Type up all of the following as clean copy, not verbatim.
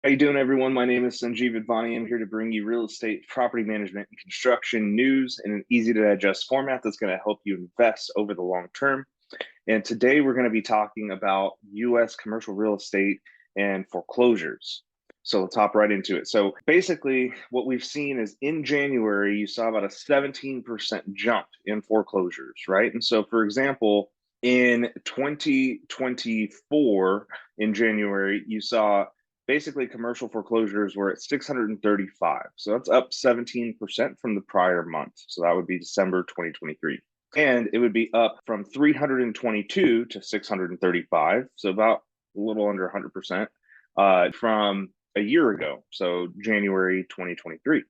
How you doing, everyone? My name is Sanjeev Advani. I'm here to bring you real estate, property management, and construction news in an easy to digest format that's going to help you invest over the long term. And today we're going to be talking about U.S. commercial real estate and foreclosures. So let's hop right into it. So basically, what we've seen is in January, you saw about a 17% jump in foreclosures, right? And so, for example, in 2024, in January, you saw basically commercial foreclosures were at 635. So that's up 17% from the prior month. So that would be December 2023. And it would be up from 322 to 635. So about a little under 100% from a year ago. So January 2023.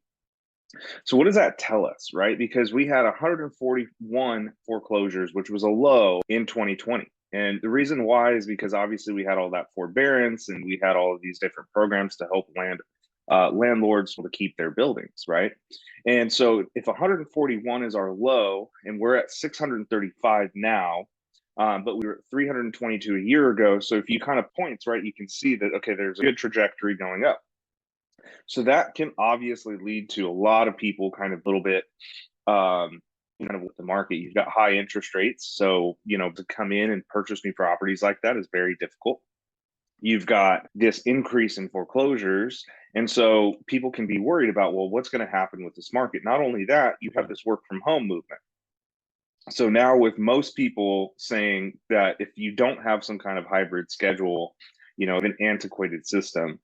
So what does that tell us, right? Because we had 141 foreclosures, which was a low in 2020. And the reason why is because obviously we had all that forbearance and we had all of these different programs to help landlords to keep their buildings, right? And so if 141 is our low and we're at 635 now, but we were at 322 a year ago. So if you kind of points, right, you can see that, okay, there's a good trajectory going up. So that can obviously lead to a lot of people kind of a little bit kind of with the market. You've got high interest rates. So, to come in and purchase new properties like that is very difficult. You've got this increase in foreclosures. And so people can be worried about, well, what's going to happen with this market? Not only that, you have this work from home movement. So now with most people saying that if you don't have some kind of hybrid schedule, an antiquated system,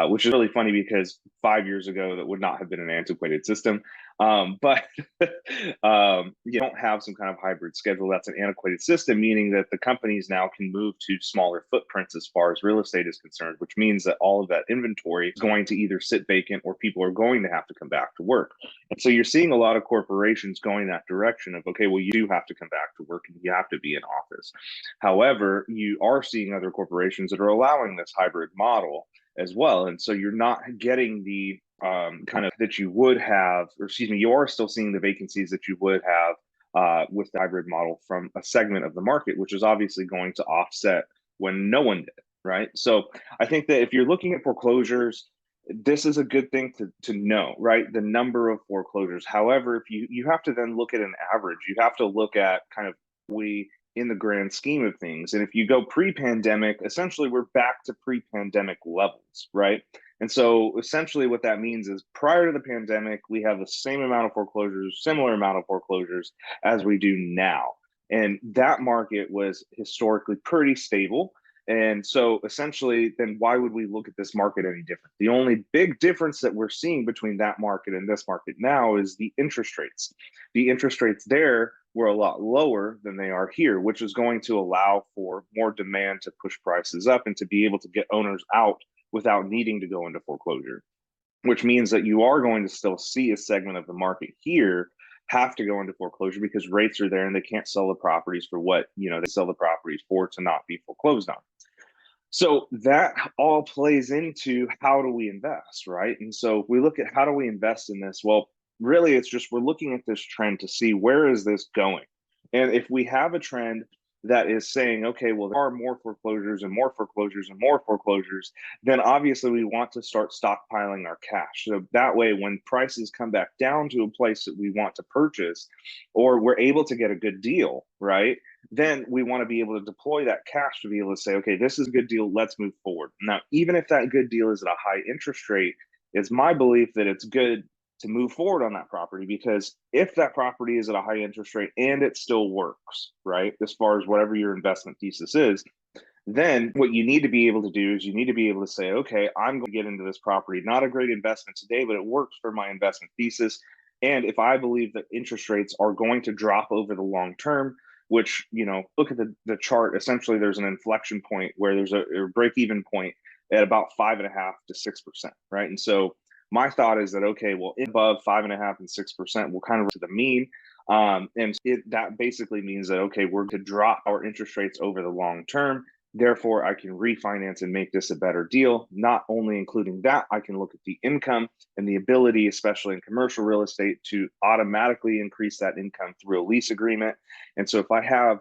which is really funny because 5 years ago that would not have been an antiquated system. But you don't have some kind of hybrid schedule, that's an antiquated system, meaning that the companies now can move to smaller footprints as far as real estate is concerned, which means that all of that inventory is going to either sit vacant or people are going to have to come back to work. And so you're seeing a lot of corporations going that direction of, okay, well, you do have to come back to work and you have to be in office. However, you are seeing other corporations that are allowing this hybrid model as well. And so you're not getting the kind of that you would have, or excuse me, you are still seeing the vacancies that you would have with the hybrid model from a segment of the market, which is obviously going to offset when no one did, right? So I think that if you're looking at foreclosures, this is a good thing to know, right? The number of foreclosures. However, if you have to then look at an average, you have to look at kind of we in the grand scheme of things. And if you go pre-pandemic, essentially we're back to pre-pandemic levels, right? And so essentially what that means is prior to the pandemic, we have the same amount of foreclosures, similar amount of foreclosures as we do now. And that market was historically pretty stable. And so essentially, then why would we look at this market any different? The only big difference that we're seeing between that market and this market now is the interest rates. The interest rates there were a lot lower than they are here, which is going to allow for more demand to push prices up and to be able to get owners out without needing to go into foreclosure, which means that you are going to still see a segment of the market here have to go into foreclosure because rates are there and they can't sell the properties for what they sell the properties for to not be foreclosed on. So that all plays into how do we invest, right? And so if we look at how do we invest in this, well, really it's just we're looking at this trend to see where is this going. And if we have a trend that is saying, okay, well, there are more foreclosures and more foreclosures and more foreclosures, then obviously we want to start stockpiling our cash. So that way, when prices come back down to a place that we want to purchase, or we're able to get a good deal, right? Then we want to be able to deploy that cash to be able to say, okay, this is a good deal, let's move forward. Now, even if that good deal is at a high interest rate, it's my belief that it's good to move forward on that property because if that property is at a high interest rate and it still works, right, as far as whatever your investment thesis is, then what you need to be able to do is you need to be able to say, okay, I'm going to get into this property, not a great investment today, but it works for my investment thesis. And if I believe that interest rates are going to drop over the long term, which, look at the chart, essentially there's an inflection point where there's a break-even point at about 5.5% to 6%, right? And so my thought is that, okay, well, above 5.5% and 6%, we'll kind of to the mean. And that basically means that, okay, we're to drop our interest rates over the long term. Therefore, I can refinance and make this a better deal. Not only including that, I can look at the income and the ability, especially in commercial real estate, to automatically increase that income through a lease agreement. And so if I have,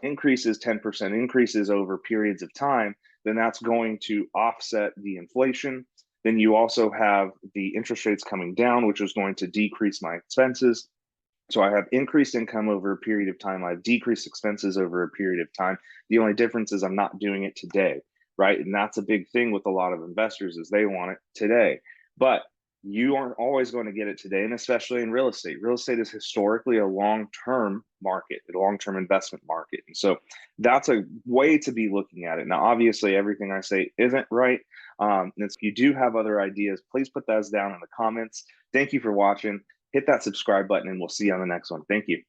increases, 10% increases over periods of time, then that's going to offset the inflation Then you also have the interest rates coming down, which is going to decrease my expenses. So I have increased income over a period of time. I've decreased expenses over a period of time. The only difference is I'm not doing it today, right? And that's a big thing with a lot of investors is they want it today. But you aren't always going to get it today, and especially in real estate. Real estate is historically a long-term market, a long-term investment market. And so that's a way to be looking at it. Now, obviously, everything I say isn't right. And if you do have other ideas, please put those down in the comments. Thank you for watching. Hit that subscribe button, and we'll see you on the next one. Thank you.